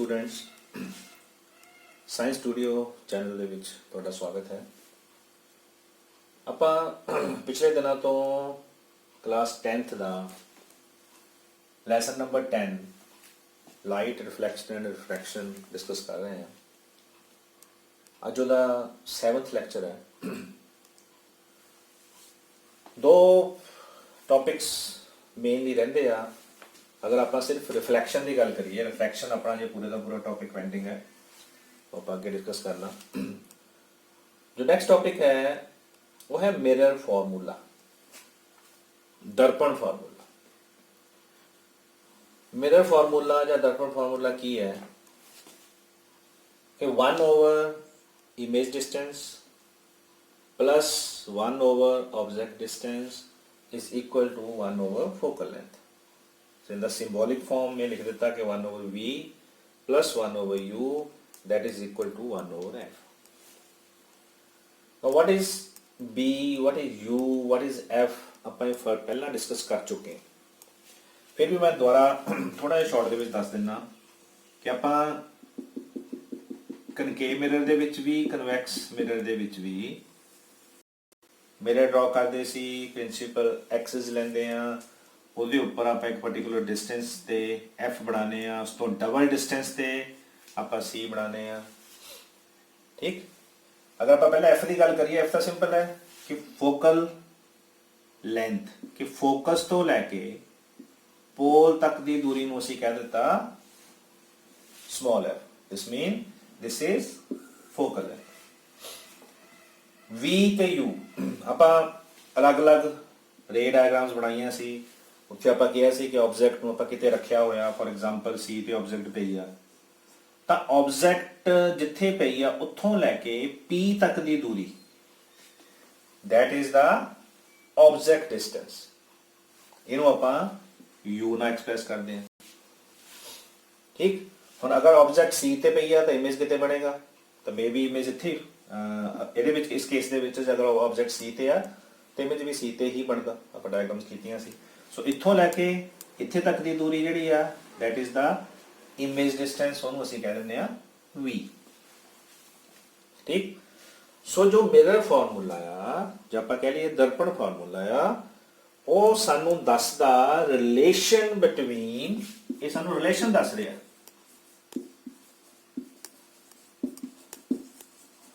Students science studio channel ਦੇ ਵਿੱਚ ਤੁਹਾਡਾ ਸਵਾਗਤ ਹੈ। ਆਪਾਂ ਪਿਛਲੇ ਦਿਨਾਂ ਤੋਂ ਕਲਾਸ 10th ਦਾ lesson number 10 light reflection and refraction discuss ਕਰ ਰਹੇ ਹਾਂ। ਅੱਜ ਉਹਦਾ 7th ਲੈਕਚਰ ਹੈ। ਦੋ ਟੌਪਿਕਸ ਮੇਨਲੀ ਰਹਿੰਦੇ ਆ। अगर आप सिर्फ रिफ्लैक्शन की गल करिए, रिफ्लैक्शन अपना जो पूरे का पूरा टॉपिक पेंडिंग है वो आप आगे डिस्कस करना। जो नेक्स्ट टॉपिक है वो है मिरर फॉर्मूला, दर्पण फार्मूला। मिरर फार्मूला या दर्पण फार्मूला की है कि 1/, image distance plus 1/, object distance is equal to 1/, focal length. In the symbolic form में लिख देता कि 1/v plus 1/u that is equal to 1/f। now what is b, what is u, what is f ਆਪਾਂ ਇਹ ਫਰਕ ਪਹਿਲਾਂ discuss ਕਰ ਚੁੱਕੇ ਹਾਂ। ਫਿਰ ਵੀ ਮੈਂ ਦੁਬਾਰਾ ਥੋੜਾ ਜਿਹਾ ਸ਼ਾਰਟ ਦੇ ਵਿੱਚ ਦੱਸ ਦਿੰਨਾ ਕਿ ਆਪਾਂ ਕਨਕੇਵ ਮਿਰਰ ਦੇ ਵਿੱਚ ਵੀ ਕਨਵੈਕਸ ਮਿਰਰ ਦੇ ਵਿੱਚ ਵੀ ਮਿਰਰ ਡਰਾ ਕਰਦੇ ਸੀ। ਪ੍ਰਿੰਸੀਪਲ ਐਕਸਿਸ ਲੈਂਦੇ ਆ, ਉਹਦੇ ਉੱਪਰ ਆਪਾਂ ਇੱਕ ਪਾਰਟਿਕੂਲਰ ਡਿਸਟੈਂਸ ਤੇ f ਬਣਾਉਂਦੇ ਆ, ਉਸ ਤੋਂ ਡਬਲ ਡਿਸਟੈਂਸ ਤੇ ਆਪਾਂ c ਬਣਾਉਂਦੇ ਆ। ਠੀਕ, ਅਗਰ ਆਪਾਂ ਪਹਿਲਾਂ f ਦੀ ਗੱਲ ਕਰੀਏ, f ਤਾਂ ਸਿੰਪਲ ਹੈ ਕਿ ਫੋਕਲ ਲੈਂਥ, ਕਿ ਫੋਕਸ ਤੋਂ ਲੈ ਕੇ ਪੋਲ ਤੱਕ ਦੀ ਦੂਰੀ ਨੂੰ ਅਸੀਂ ਕਹਿ ਦਿੱਤਾ small f। This mean this is focal length. v ਤੇ u ਆਪਾਂ ਅਲੱਗ-ਅਲੱਗ ਰੇ ਡਾਇਗਰਾਮਸ ਬਣਾਈਆਂ ਸੀ। ਉੱਥੇ ਆਪਾਂ ਕਿਹਾ ਸੀ ਕਿ ਆਬਜੈਕਟ ਨੂੰ ਆਪਾਂ ਕਿਤੇ ਰੱਖਿਆ ਹੋਇਆ, ਫੋਰ ਐਗਜ਼ਾਮਪਲ ਸੀ ਤੇ ਆਬਜੈਕਟ ਪਈ ਆ, ਤਾਂ ਆਬਜੈਕਟ ਜਿੱਥੇ ਪਈ ਆ ਉੱਥੋਂ ਲੈ ਕੇ p ਤੱਕ ਦੀ ਦੂਰੀ that is the object distance, ਇਹਨੂੰ ਆਪਾਂ u ਨਾਲ ਐਕਸਪ੍ਰੈਸ ਕਰਦੇ ਹਾਂ। ਠੀਕ, ਹੁਣ ਅਗਰ ਆਬਜੈਕਟ c ਤੇ ਪਈ ਆ ਤਾਂ ਇਮੇਜ ਕਿਤੇ ਬਣੇਗਾ, ਤਾਂ ਮੇਬੀ ਇਮੇਜ ਇੱਥੇ ਇਹਦੇ ਵਿੱਚ ਇਸ ਕੇਸ ਦੇ ਵਿੱਚ ਅਗਰ ਆਬਜੈਕਟ c ਤੇ ਆ ਤਾਂ ਇਮੇਜ ਵੀ c ਤੇ ਹੀ ਬਣਦਾ। ਆਪਾਂ ਡਾਇਗਰਾਮਸ ਕੀਤੀਆਂ ਸੀ। ਸੋ ਇੱਥੋਂ ਲੈ ਕੇ ਇੱਥੇ ਤੱਕ ਦੀ ਦੂਰੀ ਜਿਹੜੀ ਆ that is the image distance, ਉਹਨੂੰ ਅਸੀਂ ਕਹਿ ਦਿੰਦੇ ਆ v। ਠੀਕ, ਸੋ ਜੋ ਮਿਰਰ ਫਾਰਮੂਲਾ ਆ, ਜੇ ਆਪਾਂ ਕਹਿ ਲਈਏ ਦਰਪਣ ਫਾਰਮੂਲਾ ਆ, ਉਹ ਸਾਨੂੰ ਦੱਸਦਾ ਰਿਲੇਸ਼ਨ ਬਿਟਵੀਨ, ਇਹ ਸਾਨੂੰ ਰਿਲੇਸ਼ਨ ਦੱਸ ਰਿਹਾ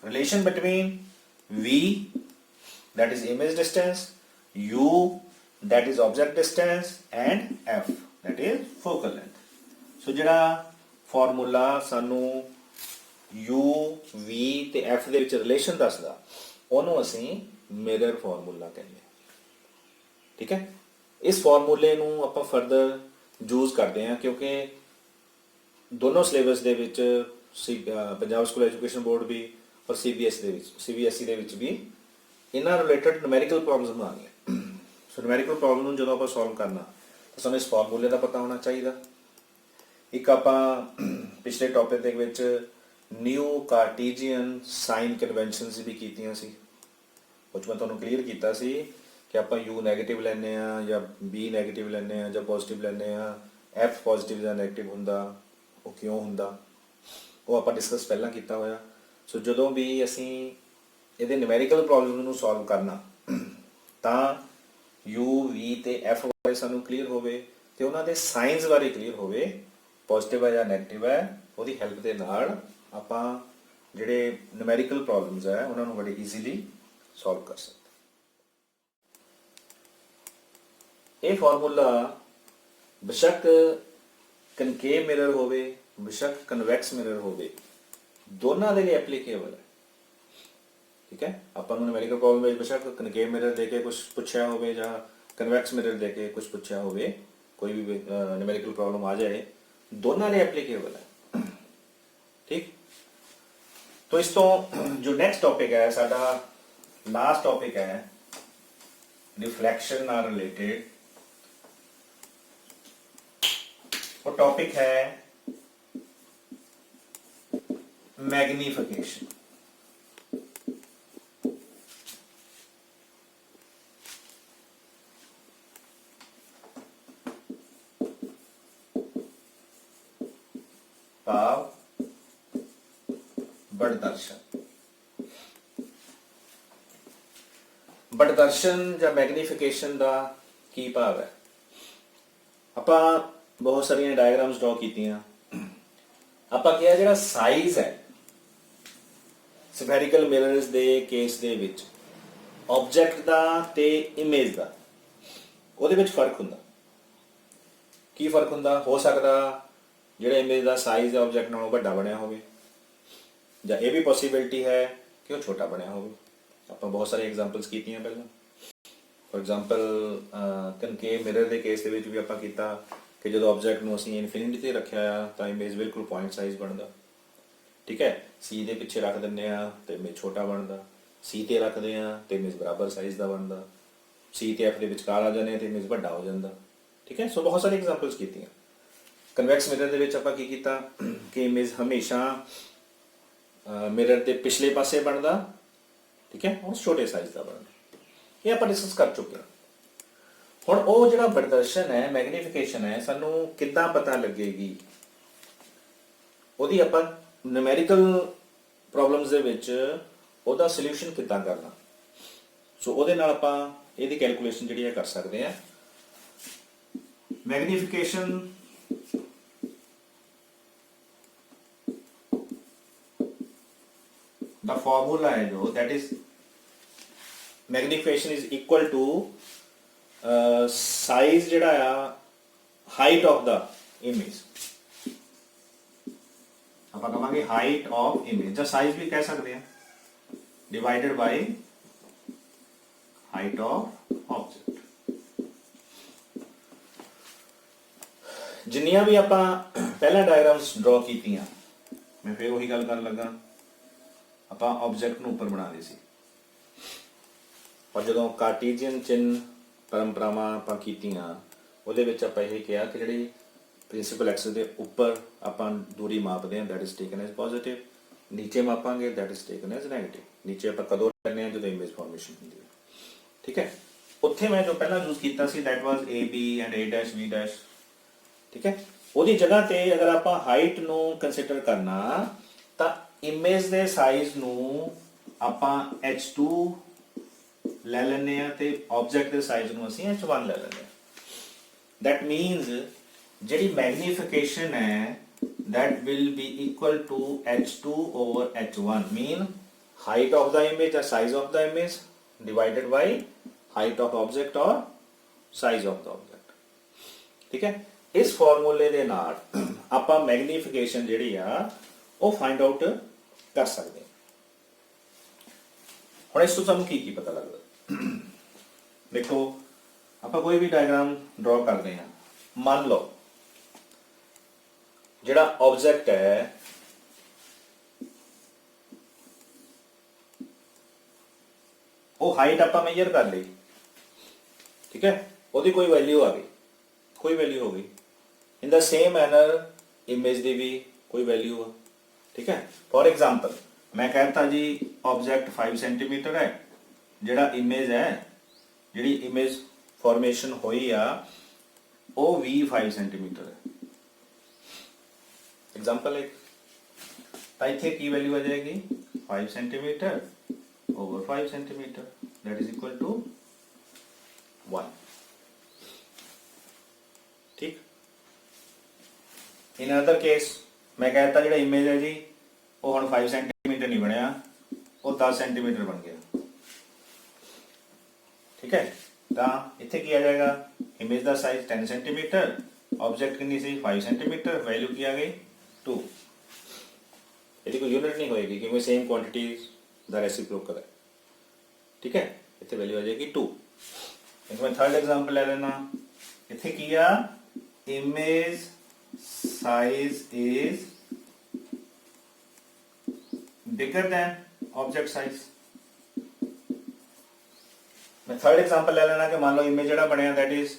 relation between v that is image distance, u that is object distance and f that is focal length। so ਜਿਹੜਾ ਫਾਰਮੂਲਾ ਸਾਨੂੰ u, v ਤੇ f ਦੇ ਵਿੱਚ ਰਿਲੇਸ਼ਨ ਦੱਸਦਾ, ਉਹਨੂੰ ਅਸੀਂ ਮਿਰਰ ਫਾਰਮੂਲਾ ਕਹਿੰਦੇ ਹਾਂ। ਠੀਕ ਹੈ, ਇਸ ਫਾਰਮੂਲੇ ਨੂੰ ਆਪਾਂ ਫਰਦਰ ਯੂਜ਼ ਕਰਦੇ ਹਾਂ ਕਿਉਂਕਿ ਦੋਨੋਂ ਸਿਲੇਬਸ ਦੇ ਵਿੱਚ ਪੰਜਾਬ ਸਕੂਲ ਐਜੂਕੇਸ਼ਨ ਬੋਰਡ ਵੀ ਔਰ CBSE ਦੇ ਵਿੱਚ ਵੀ ਇਹਨਾਂ ਰਿਲੇਟਡ ਨਿਊਮੈਰੀਕਲ ਪ੍ਰੋਬਲਮਸ ਆਉਂਦੀਆਂ। ਸੋ ਨਿਊਮੈਰੀਕਲ ਪ੍ਰੋਬਲਮ ਨੂੰ ਜਦੋਂ ਆਪਾਂ ਸੋਲਵ ਕਰਨਾ ਤਾਂ ਸਾਨੂੰ ਇਸ ਫਾਰਮੂਲੇ ਦਾ ਪਤਾ ਹੋਣਾ ਚਾਹੀਦਾ। ਇੱਕ ਆਪਾਂ ਪਿਛਲੇ ਟੌਪਿਕ ਦੇ ਵਿੱਚ ਨਿਊ ਕਾਰਟੀਜੀਅਨ ਸਾਈਨ ਕਨਵੈਨਸ਼ਨਸ ਵੀ ਕੀਤੀਆਂ ਸੀ। ਉਹ 'ਚ ਮੈਂ ਤੁਹਾਨੂੰ ਕਲੀਅਰ ਕੀਤਾ ਸੀ ਕਿ ਆਪਾਂ u ਨੈਗੇਟਿਵ ਲੈਂਦੇ ਆ ਜਾਂ b ਨੈਗੇਟਿਵ ਲੈਂਦੇ ਆ ਜਾਂ ਪੋਜ਼ਿਟਿਵ ਲੈਂਦੇ ਆ, f ਪੋਜ਼ਿਟਿਵ ਜਾਂ ਨੈਗੇਟਿਵ ਹੁੰਦਾ, ਉਹ ਕਿਉਂ ਹੁੰਦਾ, ਉਹ ਆਪਾਂ ਡਿਸਕਸ ਪਹਿਲਾਂ ਕੀਤਾ ਹੋਇਆ। ਸੋ ਜਦੋਂ ਵੀ ਅਸੀਂ ਇਹਦੇ ਨਿਊਮੈਰੀਕਲ ਪ੍ਰੋਬਲਮ ਨੂੰ ਸੋਲਵ ਕਰਨਾ ਤਾਂ u, v ਤੇ f ਬਾਰੇ ਸਾਨੂੰ ਕਲੀਅਰ ਹੋਵੇ ਤੇ ਉਹਨਾਂ ਦੇ ਸਾਈਨਸ ਬਾਰੇ ਕਲੀਅਰ ਹੋਵੇ, ਪੋਜ਼ਿਟਿਵ ਹੈ ਜਾਂ ਨੈਗੇਟਿਵ ਹੈ, ਉਹਦੀ ਹੈਲਪ ਦੇ ਨਾਲ ਆਪਾਂ ਜਿਹੜੇ ਨਿਊਮੈਰੀਕਲ ਪ੍ਰੋਬਲਮਸ ਹੈ ਉਹਨਾਂ ਨੂੰ ਬੜੀ ਈਜ਼ੀਲੀ ਸੋਲਵ ਕਰ ਸਕਦੇ। ਇਹ ਫਾਰਮੂਲਾ ਬੇਸ਼ੱਕ ਕਨਕੇਵ ਮਿਰਰ ਹੋਵੇ, ਬੇਸ਼ੱਕ ਕਨਵੈਕਸ ਮਿਰਰ ਹੋਵੇ, ਦੋਨਾਂ ਦੇ ਲਈ ਐਪਲੀਕੇਬਲ ਹੈ। ਠੀਕ ਹੈ, ਆਪਾਂ ਨੂੰ ਨਿਊਮੈਰੀਕਲ ਪ੍ਰੋਬਲਮ ਵਿੱਚ ਬੇਸ਼ੱਕ ਕਨਕੇਵ ਮਿਰਰ ਦੇ ਕੇ ਕੁਝ ਪੁੱਛਿਆ ਹੋਵੇ ਜਾਂ ਕਨਵੈਕਸ ਮਿਰਰ ਦੇ ਕੇ ਕੁਝ ਪੁੱਛਿਆ ਹੋਵੇ, ਕੋਈ ਵੀ ਨਿਊਮੈਰੀਕਲ ਪ੍ਰੋਬਲਮ ਆ ਜਾਏ, ਦੋਨਾਂ ਲਈ ਐਪਲੀਕੇਬਲ ਹੈ। ਠੀਕ, तो इस तो जो नेक्स्ट टॉपिक है साडा लास्ट टॉपिक है रिफ्लेक्शन नाल रिलेटेड, वो टॉपिक है मैग्नीफिकेशन। भाव बढ़दर्शन। बढ़दर्शन या मैग्नीफिकेशन का की भाव है? ਆਪਾਂ बहुत सारिया डायग्राम्स ड्रॉ कीतियां। ਆਪਾਂ किया ਜਿਹੜਾ साइज है स्फेरिकल मिरर्स ਦੇ केस ਦੇ ਵਿੱਚ ऑब्जेक्ट ਦਾ ਤੇ इमेज ਦਾ ਉਹਦੇ ਵਿੱਚ ਫਰਕ ਹੁੰਦਾ। ਕੀ ਫਰਕ ਹੁੰਦਾ? ਹੋ ਸਕਦਾ ਜਿਹੜਾ ਇਮੇਜ ਦਾ ਸਾਈਜ਼ ਹੈ ਆਬਜੈਕਟ ਨਾਲੋਂ ਵੱਡਾ ਬਣਿਆ ਹੋਵੇ, ਜਾਂ ਇਹ ਵੀ ਪੋਸੀਬਿਲਿਟੀ ਹੈ ਕਿ ਉਹ ਛੋਟਾ ਬਣਿਆ ਹੋਵੇ। ਆਪਾਂ ਬਹੁਤ ਸਾਰੇ ਐਗਜ਼ਾਮਪਲਸ ਕੀਤੀਆਂ ਪਹਿਲਾਂ। ਫੋਰ ਐਗਜ਼ਾਮਪਲ ਕਨਕੇਵ ਮਿਰਰ ਦੇ ਕੇਸ ਦੇ ਵਿੱਚ ਵੀ ਆਪਾਂ ਕੀਤਾ ਕਿ ਜਦੋਂ ਆਬਜੈਕਟ ਨੂੰ ਅਸੀਂ ਇਨਫਿਨਿਟੀ ਤੇ ਰੱਖਿਆ ਆ ਤਾਂ ਇਮੇਜ ਬਿਲਕੁਲ ਪੁਆਇੰਟ ਸਾਈਜ਼ ਬਣਦਾ। ਠੀਕ ਹੈ, ਸੀ ਦੇ ਪਿੱਛੇ ਰੱਖ ਦਿੰਦੇ ਆ ਤੇ ਇਮੇਜ ਛੋਟਾ ਬਣਦਾ, ਸੀ ਤੇ ਰੱਖਦੇ ਆ ਤੇ ਇਮੇਜ ਬਰਾਬਰ ਸਾਈਜ਼ ਦਾ ਬਣਦਾ, ਸੀ ਤੇ ਐਫ ਦੇ ਵਿਚਕਾਰ ਆ ਜਾਂਦੇ ਆ ਤੇ ਇਮੇਜ ਵੱਡਾ ਹੋ ਜਾਂਦਾ। ਠੀਕ ਹੈ, ਸੋ ਬਹੁਤ ਸਾਰੀ ਐਗਜ਼ਾਮਪਲਸ ਕੀਤੀਆਂ। ਕਨਵੈਕਸ ਮਿਰਰ ਦੇ ਵਿੱਚ ਆਪਾਂ ਕੀ ਕੀਤਾ ਕਿ ਇਮੇਜ ਹਮੇਸ਼ਾ ਮਿਰਰ ਦੇ ਪਿਛਲੇ ਪਾਸੇ ਬਣਦਾ। ਠੀਕ ਹੈ, ਉਹ ਛੋਟੇ ਸਾਈਜ਼ ਦਾ ਬਣਦਾ। ਇਹ ਆਪਾਂ ਡਿਸਕਸ ਕਰ ਚੁੱਕੇ ਹਾਂ। ਹੁਣ ਉਹ ਜਿਹੜਾ ਪ੍ਰਦਰਸ਼ਨ ਹੈ, ਮੈਗਨੀਫਿਕੇਸ਼ਨ ਹੈ, ਸਾਨੂੰ ਕਿੱਦਾਂ ਪਤਾ ਲੱਗੇਗੀ? ਉਹਦੀ ਆਪਾਂ ਨਿਊਮੈਰੀਕਲ ਪ੍ਰੋਬਲਮਸ ਦੇ ਵਿੱਚ ਉਹਦਾ ਸੋਲੂਸ਼ਨ ਕਿੱਦਾਂ ਕਰਨਾ। ਸੋ ਉਹਦੇ ਨਾਲ ਆਪਾਂ ਇਹਦੀ ਕੈਲਕੂਲੇਸ਼ਨ ਜਿਹੜੀ ਹੈ ਕਰ ਸਕਦੇ ਹਾਂ। मैग्निफिकेशन द फॉर्मूला है जो that is magnification is equal to size जिहड़ा आ हाइट ऑफ द इमेज। आप कहांगे हाइट ऑफ इमेज या साइज भी कह सकते हैं, divided by height of object. जिन्नियां भी ਆਪਾਂ ਪਹਿਲਾਂ ਡਾਇਗਰਾਮਸ ਡਰਾ ਕੀਤੀਆਂ, ਮੈਂ ਫੇਰ ਉਹੀ ਗੱਲ ਕਰਨ ਲੱਗਾ। ਆਪਾਂ ਆਬਜੈਕਟ ਨੂੰ ਉੱਪਰ ਬਣਾ ਲਈ ਸੀ, ਪਰ ਜਦੋਂ ਕਾਰਟੀਜ਼ੀਅਨ ਚਿੰਨ ਪਰੰਪਰਾਵਾਂ ਆਪਾਂ ਕੀਤੀਆਂ ਉਹਦੇ ਵਿੱਚ ਆਪਾਂ ਇਹ ਕਿਹਾ ਕਿ ਜਿਹੜੀ ਪ੍ਰਿੰਸੀਪਲ ਐਕਸਿਸ ਦੇ ਉੱਪਰ ਆਪਾਂ ਦੂਰੀ ਮਾਪਦੇ ਹਾਂ that is taken as positive, ਨੀਚੇ ਮਾਪਾਂਗੇ that is taken as negative. ਨੀਚੇ ਆਪਾਂ ਕਦੋਂ ਲੈਂਦੇ ਹਾਂ? ਜਦੋਂ ਇਮੇਜ ਫਾਰਮੇਸ਼ਨ ਹੁੰਦੀ ਹੈ। ਠੀਕ ਹੈ, ਉੱਥੇ ਮੈਂ ਜੋ ਪਹਿਲਾਂ ਯੂਜ਼ ਕੀਤਾ ਸੀ that was A B and A dash B dash. ठीक है, ਉਹਦੀ ਜਗ੍ਹਾ ਤੇ ਅਗਰ ਆਪਾਂ ਹਾਈਟ ਨੂੰ ਕੰਸੀਡਰ ਕਰਨਾ ਤਾਂ ਇਮੇਜ ਦੇ ਸਾਈਜ਼ ਨੂੰ ਆਪਾਂ h2 ਲੈ ਲੈਂਦੇ ਆ ਤੇ ਆਬਜੈਕਟ ਦੇ ਸਾਈਜ਼ ਨੂੰ ਅਸੀਂ h1 ਲੈ ਲੈਂਦੇ ਆ। ਦੈਟ ਮੀਨਸ ਜਿਹੜੀ ਮੈਗਨੀਫਿਕੇਸ਼ਨ ਹੈ that will be equal to h2 over h1 mean height of the image or size of the image divided by height of object or size of the object। ठीक है, इस फॉर्मूले ਦੇ ਨਾਲ ਆਪਾਂ magnification ਜਿਹੜੀ ਆ ਉਹ ਫਾਈਂਡ ਆਊਟ ਕਰ ਸਕਦੇ ਹਾਂ। ਹੁਣ ਇਸ ਤੋਂ ਸਾਨੂੰ ਕੀ ਕੀ ਪਤਾ ਲੱਗਦਾ? ਦੇਖੋ, ਆਪਾਂ ਕੋਈ ਵੀ ਡਾਇਗਰਾਮ ਡਰਾ ਕਰਦੇ ਹਾਂ। ਮੰਨ ਲਓ ਜਿਹੜਾ ਆਬਜੈਕਟ ਹੈ ਉਹ ਹਾਈਟ ਆਪਾਂ ਮੇਜਰ ਕਰ ਲਈ। ਠੀਕ ਹੈ, ਉਹਦੀ ਕੋਈ ਵੈਲਿਊ ਆ ਗਈ, कोई वैल्यू हो गई। In the same manner image की भी कोई वैल्यू है। ठीक है, फॉर एग्जांपल मैं कहता जी ऑब्जेक्ट 5 सेंटीमीटर है, जिहड़ा इमेज है जिहड़ी इमेज फॉर्मेशन हुई आ वो भी 5 सेंटीमीटर है। एग्जांपल एक तो इत्थे की वैल्यू आ जाएगी 5 centimetre over 5 centimetre that is equal to 1। ठीक, इन अदर केस मैं कहता जो इमेज है जी वो हम 5 सेंटीमीटर नहीं बनया, वो 10 सेंटीमीटर बन गया। ठीक है, तो इत्थे की आ जाएगा इमेज का साइज 10 सेंटीमीटर, ऑब्जेक्ट कितनी सी 5 सेंटीमीटर, वैल्यू की आ गई 2। यदि कोई यूनिट नहीं होएगी क्योंकि सेम क्वांटिटी द रेसिप्रोकल है। ठीक है, इत्थे वैल्यू आ जाएगी 2। एक मैं थर्ड एग्जांपल ले लेना। इत्थे की आ image size is bigger than object size। मैं थर्ड एग्जांपल ले लेना कि मान लो इमेज जड़ा बनया दैट इज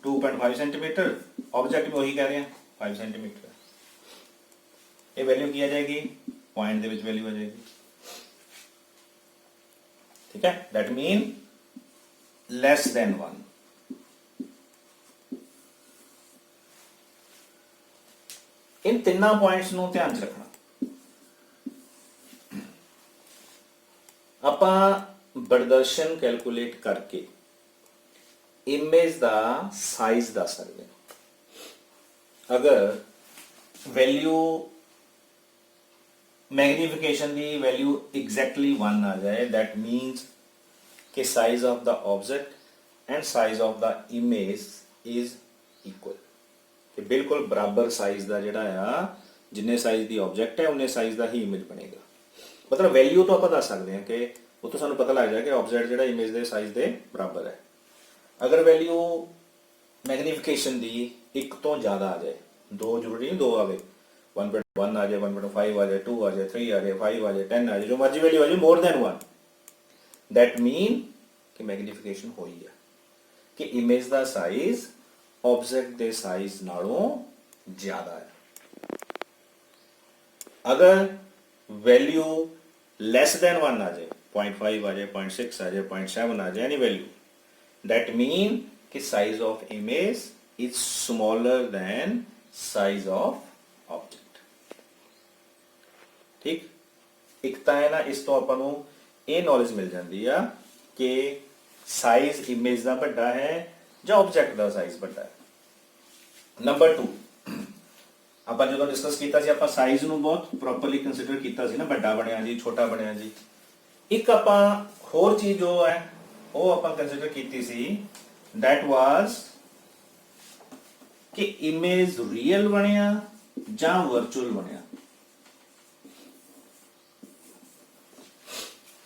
2.5 सेंटीमीटर, ऑब्जेक्ट भी वही कह रहे हैं 5 सेंटीमीटर। ये वैल्यू की आ जाएगी पॉइंट दे विच वैल्यू आ जाएगी। ठीक है, दैट मीन लेस देन 1। इन तिना पॉइंट्स ਨੂੰ ਧਿਆਨ ਚ ਰੱਖਣਾ। ਆਪਾਂ प्रदर्शन कैलकुलेट करके इमेज का साइज दस सकते हैं। अगर वैल्यू मैग्नीफिकेशन की वैल्यू एग्जैक्टली 1 आ जाए, दैट मीन्स कि size of the object and size of the image is equal, कि बिल्कुल बराबर साइज का जिहड़ा आ, जिन्ने साइज की ऑब्जेक्ट है उन्ने साइज का ही इमेज बनेगा। मतलब वैल्यू तो आप दस सकते हैं कि उतो सानू पता लग जाए कि ऑब्जेक्ट जिहड़ा इमेज के साइज के बराबर है। अगर वैल्यू मैग्नीफिकेशन की 1 तो ज़्यादा आ जाए, 2 जरूरी नहीं 2 आवे, 1.1 आ जाए, 1.5 आ जाए, 2 आ जाए, 3 आ जाए, 5 आ जाए, 10 आ जाए, जो मर्जी वैल्यू आ जाए मोर देन 1, दैट मीन कि मैग्नीफिकेशन हुई है, कि इमेज का साइज ऑब्जेक्ट के साइज नालों ज़्यादा है। अगर वैल्यू लैस देन 1 आ जाए, 0.5 आ जाए, 0.6 आ जाए, 0.7 आ जाए, एनी वैल्यू, दैट मीन कि size of image is smaller than size of object. ठीक, एक तो है ना, इस तो अपन ये नॉलेज मिल जाती है कि साइज इमेज का बड़ा है या ऑब्जेक्ट का साइज बड़ा है। नंबर 2, ਆਪਾਂ ਜਦੋਂ डिस्कस ਕੀਤਾ ਸੀ ਆਪਾਂ ਸਾਈਜ਼ ਨੂੰ ਬਹੁਤ ਪ੍ਰੋਪਰਲੀ ਕੰਸੀਡਰ ਕੀਤਾ ਸੀ ਨਾ, ਵੱਡਾ ਬਣਿਆ ਜੀ, ਛੋਟਾ ਬਣਿਆ ਜੀ। ਇੱਕ ਆਪਾਂ ਹੋਰ ਚੀਜ਼ ਜੋ ਹੈ ਉਹ ਆਪਾਂ ਕੰਸੀਡਰ ਕੀਤੀ ਸੀ, that was ਕਿ ਇਮੇਜ ਰੀਅਲ ਬਣਿਆ ਜਾਂ ਵਰਚੁਅਲ ਬਣਿਆ।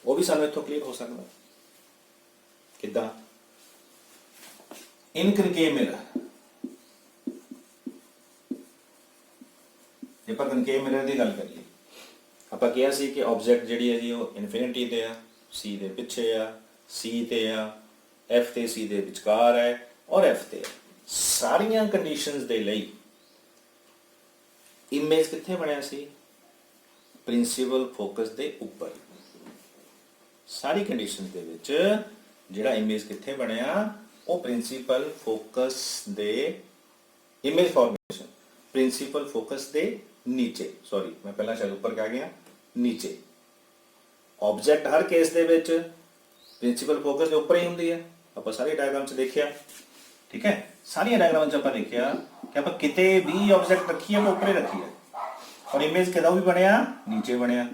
ਉਹ ਵੀ ਸਾਨੂੰ ਇੱਥੋਂ ਕਲੀਅਰ ਹੋ ਸਕਦਾ। ਕਿੱਦਾਂ? ਇਨ ਕਨਕੇਵ ਮਿਰਰ, ਜੇ ਆਪਾਂ ਕਨਕੇਵ ਮਿਰਰ ਦੀ ਗੱਲ ਕਰੀਏ, ਆਪਾਂ ਕਿਹਾ ਸੀ ਕਿ ਆਬਜੈਕਟ ਜਿਹੜੀ ਹੈ ਜੀ ਉਹ ਇਨਫਿਨਿਟੀ ਤੇ ਆ, ਸੀ ਦੇ ਪਿੱਛੇ ਆ, ਸੀ ਤੇ ਆ, ਐਫ ਤੇ ਸੀ ਦੇ ਵਿਚਕਾਰ ਹੈ ਔਰ ਐਫ ਤੇ ਹੈ। ਸਾਰੀਆਂ ਕੰਡੀਸ਼ਨਸ ਦੇ ਲਈ ਇਮੇਜ ਕਿੱਥੇ ਬਣਿਆ ਸੀ? ਪ੍ਰਿੰਸੀਪਲ ਫੋਕਸ ਦੇ ਉੱਪਰ। ਸਾਰੀ ਕੰਡੀਸ਼ਨਸ ਦੇ ਵਿੱਚ ਜਿਹੜਾ ਇਮੇਜ ਕਿੱਥੇ ਬਣਿਆ, ਉਹ ਪ੍ਰਿੰਸੀਪਲ ਫੋਕਸ ਦੇ ਇਮੇਜ ਫਾਰਮੇਸ਼ਨ प्रिंसिपल फोकस दे नीचे, सॉरी मैं पहला शायद ऊपर कह गया, नीचे। Object her case they which principle focus के ऊपर ही होंदी है। आप सारी डायग्राम च देखिया, ठीक है, सारी डायग्राम च आप देखिया कि आप किते भी ऑब्जेक्ट रखी है वो ऊपर ही रखी है, और इमेज किदा भी बनया नीचे बनया,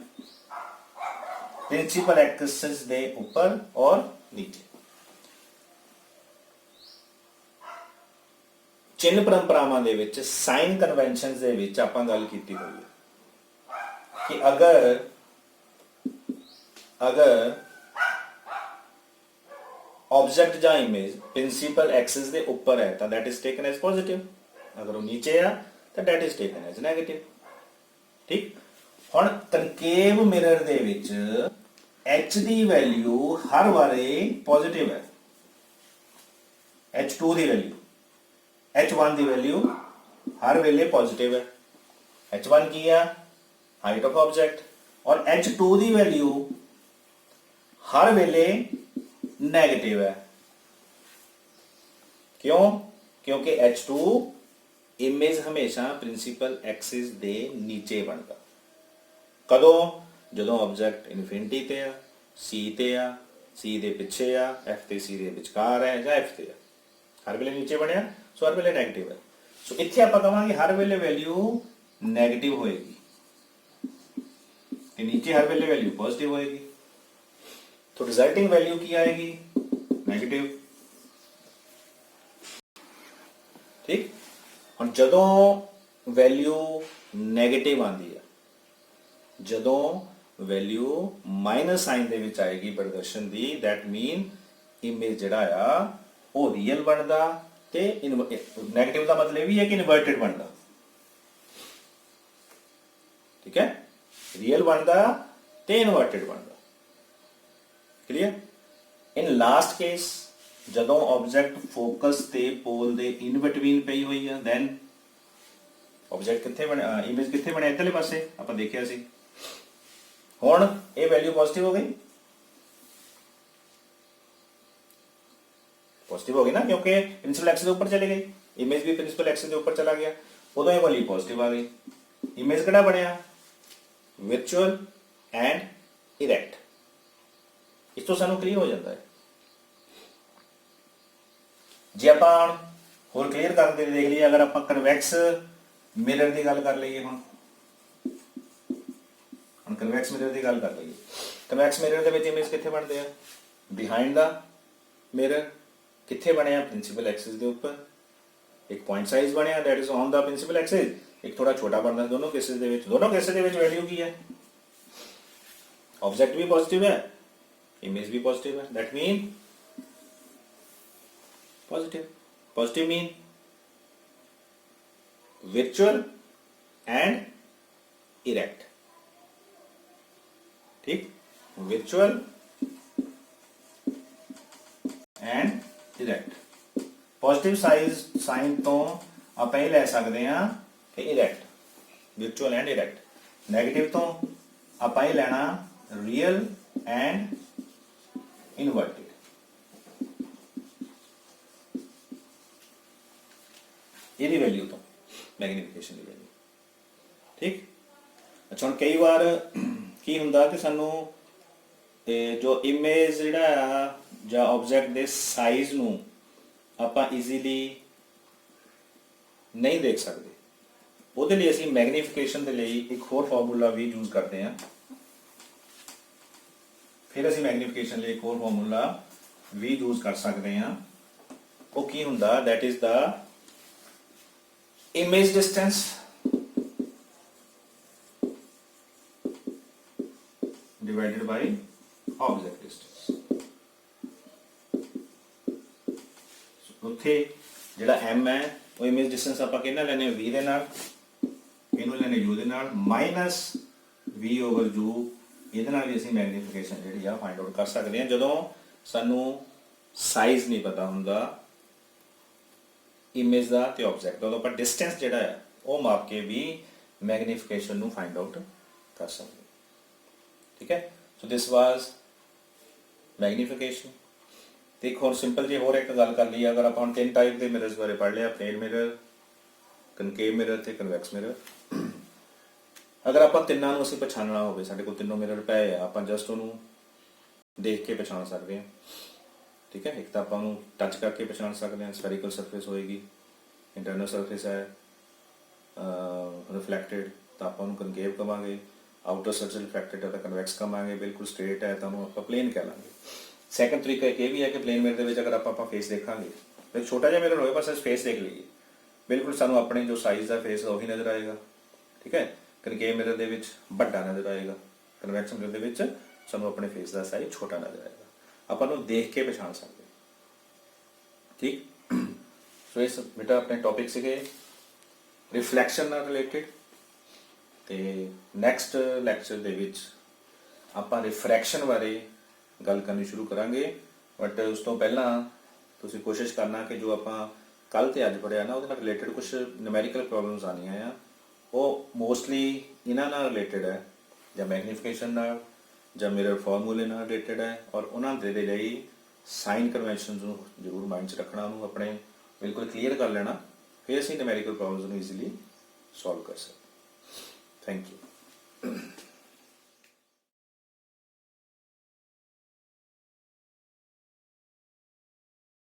प्रिंसिपल एक्सिस दे ऊपर और नीचे। चिन्ह परंपरावां दे विच साइन कन्वेंशनस दे विच आपां गल कीती होई है कि अगर ऑब्जेक्ट या इमेज प्रिंसिपल एक्सिस दे ऊपर है तो that is taken as positive, अगर वो नीचे है तो that is taken as negative. ठीक, हुण कनकेव मिरर दे विच एच दी वैल्यू हर वारे पॉजिटिव है, H2 दी वैल्यू, H1 की वैल्यू हर वेले पॉजिटिव है। H1 की है हाइट ऑफ ऑब्जेक्ट, और H2 की वैल्यू हर वेले नेगेटिव है। क्यों? क्योंकि H2 इमेज हमेशा प्रिंसिपल एक्सिस दे नीचे बनता। कदों? जदों ऑब्जेक्ट इनफिनिटी ते आ, सी ते आ, सी दे पिछे आ, एफ ते सी दे विचकार है, या एफ ते आ, हर वेले नीचे बनया, सो हर वेले नेगेटिव है। सो इत्थे आपां कहांगे हर वेले वैल्यू नेगेटिव होएगी, ते नीचे हर वेले वैल्यू पॉजिटिव होएगी, तो रिजल्टिंग वैल्यू की आएगी? नेगेटिव। ठीक, और जदों वैल्यू नेगेटिव आंदी है, जदों वैल्यू माइनस साइन दे विच आएगी प्रदर्शन दी, दैट मीन इमेज जिहड़ा आ वो रियल बनदा, ते नेगेटिव का मतलब भी है कि इनवर्टेड बनता। ठीक है, रियल बनता ते इनवर्टेड बनता। क्लियर? इन लास्ट केस जदों ऑब्जेक्ट फोकस ते पोल दे इन बिटवीन पई हुई है, दैन ऑब्जेक्ट कित्थे बने, इमेज कित्थे बने, इधरले पासे आपां देखिया सी। हुण ये वैल्यू पॉजिटिव हो गई, पॉजिटिव हो गई ना, क्योंकि प्रिंसिपल एक्सिस के ऊपर चली गई, इमेज भी प्रिंसिपल एक्सिस के ऊपर चला गया, उदों ये वैल्यू पॉजिटिव आ गई। इमेज किहड़ा बनया? Virtual and erect. इस तो सानू क्लीयर हो जाता है। जे आप होर क्लीयर करके देख लीए, अगर आप कन्वैक्स मिरर की गल कर लीए, हम कन्वैक्स मिरर की गल कर लीए, कन्वैक्स मिरर के इमेज कितने बनते हैं? Behind the mirror. कितने बने प्रिंसीपल एक्सिस के उपर, एक पॉइंट साइज बनया that is on the principal axis, एक थोड़ा छोटा बनता। दोनों केसेस के दोनों केसेस के वैल्यू की है? ऑब्जेक्ट भी पॉजिटिव है, इमेज भी पॉजिटिव है, that mean positive. Positive mean virtual and erect, ठीक, virtual and erect। Positive sign तो आप ये ले सकते हैं कि erect, virtual and erect। Negative तो आप ये लेना रियल एंड इनवर्टेड। ये वैल्यू तो मैग्नीफिकेशन की वैल्यू, ठीक। अच्छा हम कई बार की हुंदा कि सानू जो इमेज जिहड़ा ऑब्जेक्ट के साइज नू आपां ईजीली नहीं देख सकते, ਉਹਦੇ ਲਈ ਅਸੀਂ मैग्नीफिकेशन के लिए एक होर फॉर्मूला भी यूज करते हैं। फिर ਅਸੀਂ मैग्नीफिकेशन लिए एक होर फॉर्मूला भी यूज कर सकते हैं। वो की हुंदा, that is the image distance divided by object distance। उत्थे जिहड़ा m है वो इमेज डिस्टेंस आपां किहना लैने v दे नाल, इहनूं लैने u दे नाल, माइनस v ओवर u। इहदे नाल भी असीं मैग्नीफिकेशन जिहड़ी आ फाइंड आउट कर सकते हैं जदों सानूं साइज नहीं पता हुंदा इमेज का तो ऑब्जेक्ट का, आप डिस्टेंस जोड़ा है वो माप के भी मैग्नीफिकेशन नू फाइंड आउट कर सकते, ठीक है। So this was magnification. तो एक और सिंपल जी होर एक गल कर ली, अगर आप तीन टाइप के मिरर्स बारे पढ़ लिया, प्लेन मिरर, कनकेव मिरर ते कन्वैक्स मिरर। अगर आप तिन्नों असीं पछाणना होवे, साडे कोल तीनों मिरर पे है, आप जस्ट उन्होंने देख के पछाण सकते हैं, ठीक है। एक तो आप टच करके पछाण सकते हैं, स्फेरिकल सरफेस होएगी, इंटरनल सरफेस है रिफ्लैक्टेड तो आप कनकेव कहांगे, आउटर सरफेस रिफ्लैक्टेड है तो कन्वैक्स कहांगे, बिल्कुल स्ट्रेट है तो आप प्लेन कह लांगे। सैकंड तरीका एक ये भी है कि प्लेन मिरर के अगर आप फेस देखांगे तो छोटा जिहा मिरर होए, बस फेस देख लीजिए, बिल्कुल सानू अपने जो साइज का फेस वही नज़र आएगा, ठीक है। कनकेव मिरर के बड़ा नज़र आएगा, कन्वैक्स मिरर के सानू अपने फेस का साइज छोटा नज़र आएगा, अपन देख के पछाण सकते, ठीक। सो इस बेटा अपने टॉपिक से रिफ्लैक्शन नाल रिलेटेड। तो नैक्सट लैक्चर दे विच आपां रिफ्रैक्शन बारे गल करनी शुरू करांगे, बट उस तो पहला तुसीं कोशिश करना कि जो आपां कल ते अज पढ़िया ना उहदे नाल रिलेटेड कुछ न्यूमैरिकल प्रॉब्लम्स आनियां आ, वो मोस्टली इन्हां नाल रिलेटेड है, जां मैग्नीफिकेशन नाल जां मिरर फॉर्मूले नाल रिलेटेड है, और उन्हां दे लई साइन कन्वेंशनस नूं जरूर माइंड च रखना, उन्होंने अपने बिल्कुल क्लीयर कर लेना, फिर असीं न्यूमैरिकल प्रॉब्लम्स नूं ईजीली सॉल्व कर सकते। Thank you.